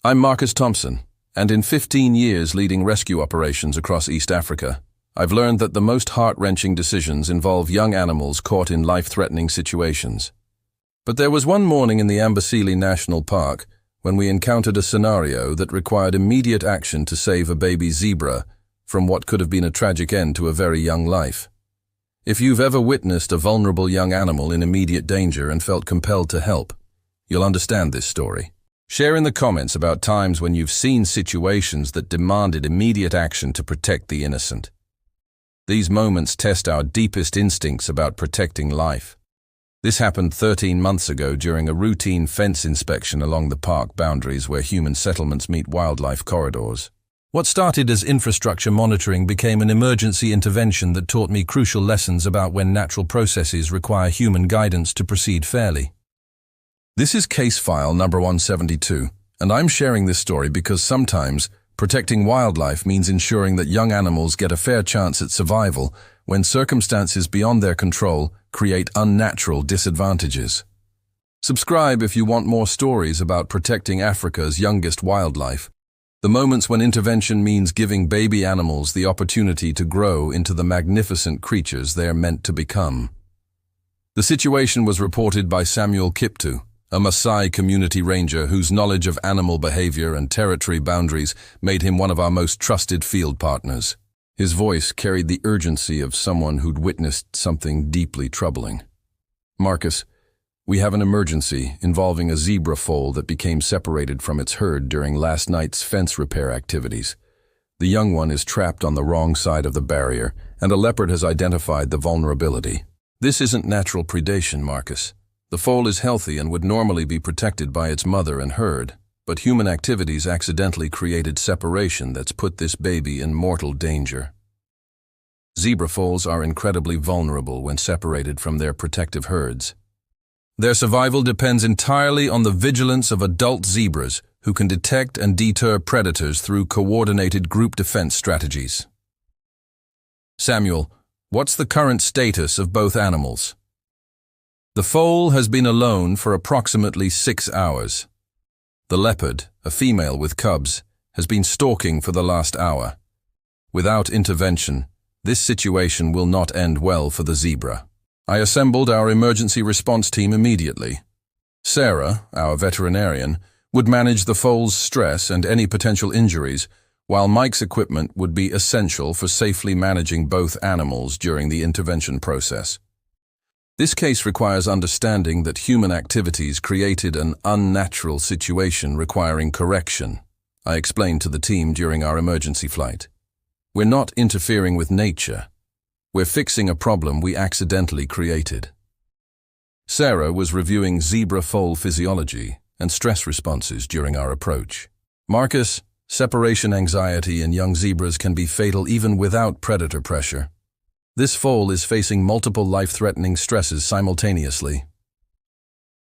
I'm Marcus Thompson, and in 15 years leading rescue operations across East Africa, I've learned that the most heart-wrenching decisions involve young animals caught in life-threatening situations. But there was one morning in the Amboseli National Park when we encountered a scenario that required immediate action to save a baby zebra from what could have been a tragic end to a very young life. If you've ever witnessed a vulnerable young animal in immediate danger and felt compelled to help, you'll understand this story. Share in the comments about times when you've seen situations that demanded immediate action to protect the innocent. These moments test our deepest instincts about protecting life. This happened 13 months ago during a routine fence inspection along the park boundaries where human settlements meet wildlife corridors. What started as infrastructure monitoring became an emergency intervention that taught me crucial lessons about when natural processes require human guidance to proceed fairly. This is case file number 172, and I'm sharing this story because sometimes protecting wildlife means ensuring that young animals get a fair chance at survival when circumstances beyond their control create unnatural disadvantages. Subscribe if you want more stories about protecting Africa's youngest wildlife, the moments when intervention means giving baby animals the opportunity to grow into the magnificent creatures they are meant to become. The situation was reported by Samuel Kiptu, a Maasai community ranger whose knowledge of animal behavior and territory boundaries made him one of our most trusted field partners. His voice carried the urgency of someone who'd witnessed something deeply troubling. "Marcus, we have an emergency involving a zebra foal that became separated from its herd during last night's fence repair activities. The young one is trapped on the wrong side of the barrier, and a leopard has identified the vulnerability." "This isn't natural predation, Marcus. The foal is healthy and would normally be protected by its mother and herd, but human activities accidentally created separation that's put this baby in mortal danger." Zebra foals are incredibly vulnerable when separated from their protective herds. Their survival depends entirely on the vigilance of adult zebras who can detect and deter predators through coordinated group defense strategies. "Samuel, what's the current status of both animals?" "The foal has been alone for approximately 6 hours. The leopard, a female with cubs, has been stalking for the last hour. Without intervention, this situation will not end well for the zebra." I assembled our emergency response team immediately. Sarah, our veterinarian, would manage the foal's stress and any potential injuries, while Mike's equipment would be essential for safely managing both animals during the intervention process. This case requires understanding that human activities created an unnatural situation requiring correction, I explained to the team during our emergency flight. "We're not interfering with nature. We're fixing a problem we accidentally created." Sarah was reviewing zebra foal physiology and stress responses during our approach. "Marcus, separation anxiety in young zebras can be fatal even without predator pressure. This foal is facing multiple life-threatening stresses simultaneously."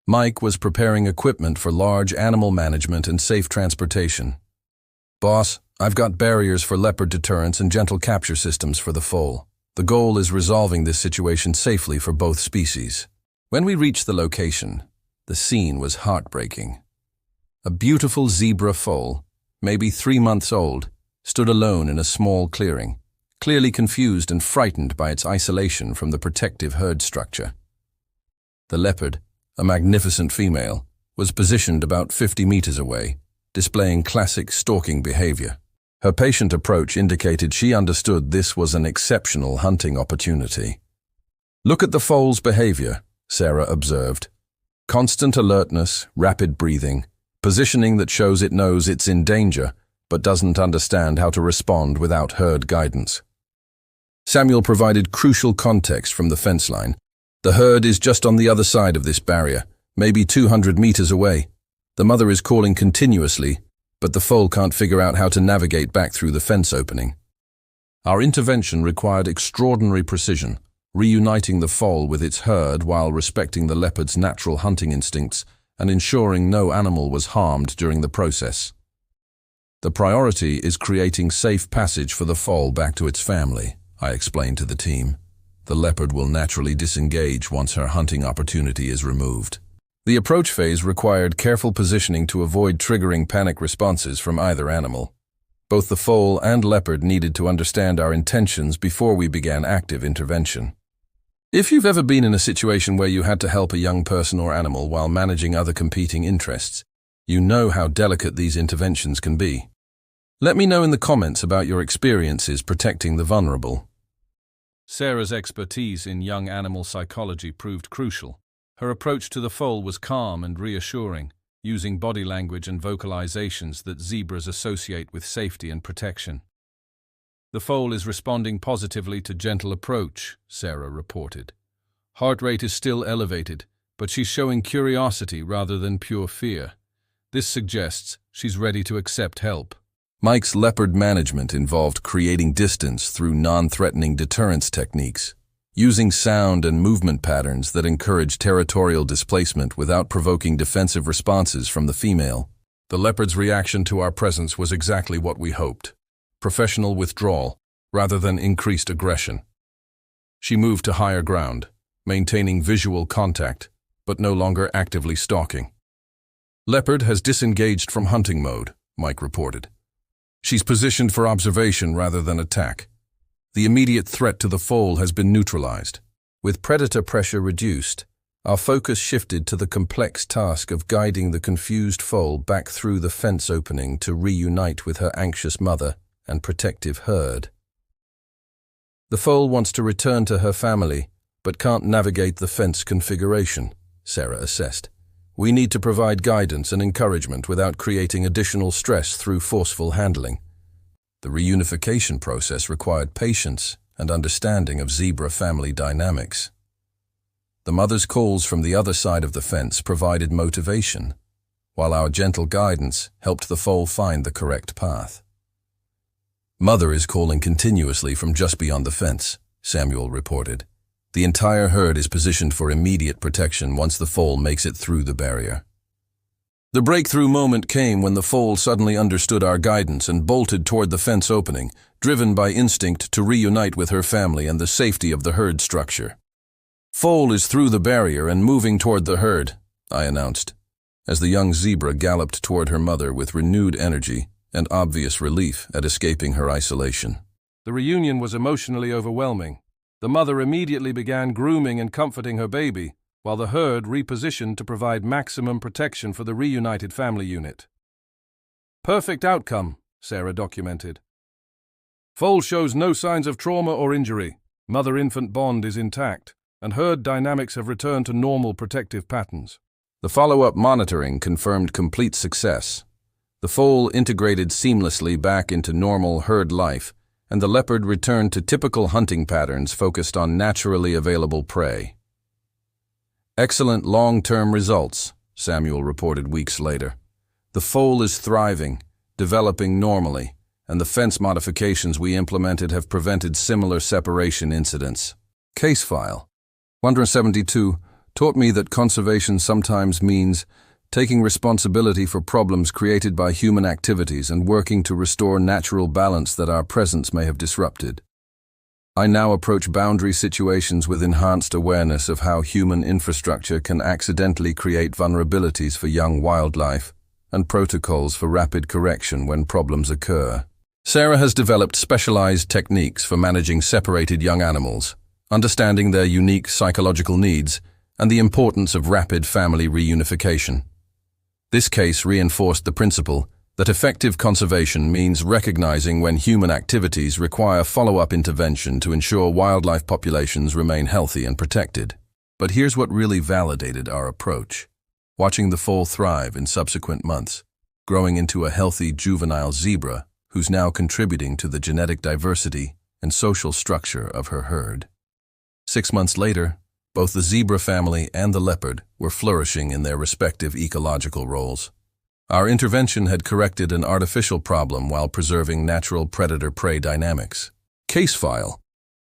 Mike was preparing equipment for large animal management and safe transportation. "Boss, I've got barriers for leopard deterrence and gentle capture systems for the foal. The goal is resolving this situation safely for both species." When we reached the location, the scene was heartbreaking. A beautiful zebra foal, maybe 3 months old, stood alone in a small clearing, clearly confused and frightened by its isolation from the protective herd structure. The leopard, a magnificent female, was positioned about 50 meters away, displaying classic stalking behavior. Her patient approach indicated she understood this was an exceptional hunting opportunity. "Look at the foal's behavior," Sarah observed. "Constant alertness, rapid breathing, positioning that shows it knows it's in danger, but doesn't understand how to respond without herd guidance." Samuel provided crucial context from the fence line. "The herd is just on the other side of this barrier, maybe 200 meters away. The mother is calling continuously, but the foal can't figure out how to navigate back through the fence opening." Our intervention required extraordinary precision, reuniting the foal with its herd while respecting the leopard's natural hunting instincts and ensuring no animal was harmed during the process. "The priority is creating safe passage for the foal back to its family," I explained to the team. "The leopard will naturally disengage once her hunting opportunity is removed." The approach phase required careful positioning to avoid triggering panic responses from either animal. Both the foal and leopard needed to understand our intentions before we began active intervention. If you've ever been in a situation where you had to help a young person or animal while managing other competing interests, you know how delicate these interventions can be. Let me know in the comments about your experiences protecting the vulnerable. Sarah's expertise in young animal psychology proved crucial. Her approach to the foal was calm and reassuring, using body language and vocalizations that zebras associate with safety and protection. The foal is responding positively to gentle approach, Sarah reported. Heart rate is still elevated, but she's showing curiosity rather than pure fear. This suggests she's ready to accept help. Mike's leopard management involved creating distance through non-threatening deterrence techniques, using sound and movement patterns that encourage territorial displacement without provoking defensive responses from the female. The leopard's reaction to our presence was exactly what we hoped: professional withdrawal rather than increased aggression. She moved to higher ground, maintaining visual contact, but no longer actively stalking. Leopard has disengaged from hunting mode, Mike reported. She's positioned for observation rather than attack. The immediate threat to the foal has been neutralized. With predator pressure reduced, our focus shifted to the complex task of guiding the confused foal back through the fence opening to reunite with her anxious mother and protective herd. The foal wants to return to her family, but can't navigate the fence configuration, Sarah assessed. We need to provide guidance and encouragement without creating additional stress through forceful handling. The reunification process required patience and understanding of zebra family dynamics. The mother's calls from the other side of the fence provided motivation, while our gentle guidance helped the foal find the correct path. Mother is calling continuously from just beyond the fence, Samuel reported. The entire herd is positioned for immediate protection once the foal makes it through the barrier. The breakthrough moment came when the foal suddenly understood our guidance and bolted toward the fence opening, driven by instinct to reunite with her family and the safety of the herd structure. Foal is through the barrier and moving toward the herd, I announced, as the young zebra galloped toward her mother with renewed energy and obvious relief at escaping her isolation. The reunion was emotionally overwhelming. The mother immediately began grooming and comforting her baby, while the herd repositioned to provide maximum protection for the reunited family unit. Perfect outcome, Sarah documented. Foal shows no signs of trauma or injury. Mother-infant bond is intact, and herd dynamics have returned to normal protective patterns. The follow-up monitoring confirmed complete success. The foal integrated seamlessly back into normal herd life, and the leopard returned to typical hunting patterns focused on naturally available prey. Excellent long-term results, Samuel reported weeks later. The foal is thriving, developing normally, and the fence modifications we implemented have prevented similar separation incidents. Case file. 172 taught me that conservation sometimes means taking responsibility for problems created by human activities and working to restore natural balance that our presence may have disrupted. I now approach boundary situations with enhanced awareness of how human infrastructure can accidentally create vulnerabilities for young wildlife and protocols for rapid correction when problems occur. Sarah has developed specialized techniques for managing separated young animals, understanding their unique psychological needs, and the importance of rapid family reunification. This case reinforced the principle that effective conservation means recognizing when human activities require follow-up intervention to ensure wildlife populations remain healthy and protected. But here's what really validated our approach. Watching the foal thrive in subsequent months, growing into a healthy juvenile zebra who's now contributing to the genetic diversity and social structure of her herd. 6 months later, both the zebra family and the leopard were flourishing in their respective ecological roles. Our intervention had corrected an artificial problem while preserving natural predator-prey dynamics. Case file.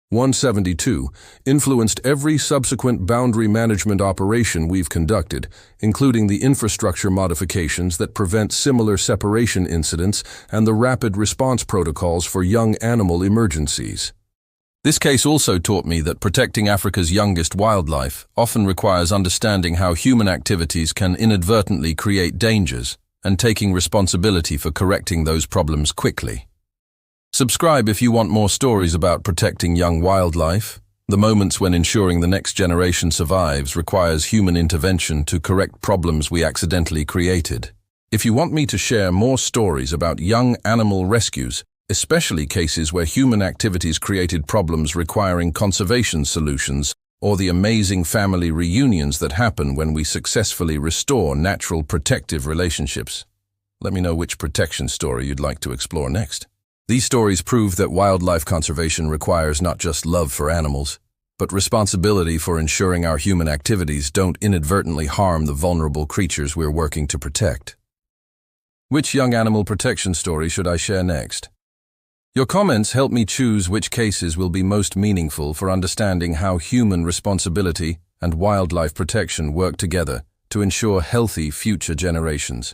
172 influenced every subsequent boundary management operation we've conducted, including the infrastructure modifications that prevent similar separation incidents and the rapid response protocols for young animal emergencies. This case also taught me that protecting Africa's youngest wildlife often requires understanding how human activities can inadvertently create dangers and taking responsibility for correcting those problems quickly. Subscribe if you want more stories about protecting young wildlife. The moments when ensuring the next generation survives requires human intervention to correct problems we accidentally created. If you want me to share more stories about young animal rescues, especially cases where human activities created problems requiring conservation solutions, or the amazing family reunions that happen when we successfully restore natural protective relationships, let me know which protection story you'd like to explore next. These stories prove that wildlife conservation requires not just love for animals, but responsibility for ensuring our human activities don't inadvertently harm the vulnerable creatures we're working to protect. Which young animal protection story should I share next? Your comments help me choose which cases will be most meaningful for understanding how human responsibility and wildlife protection work together to ensure healthy future generations.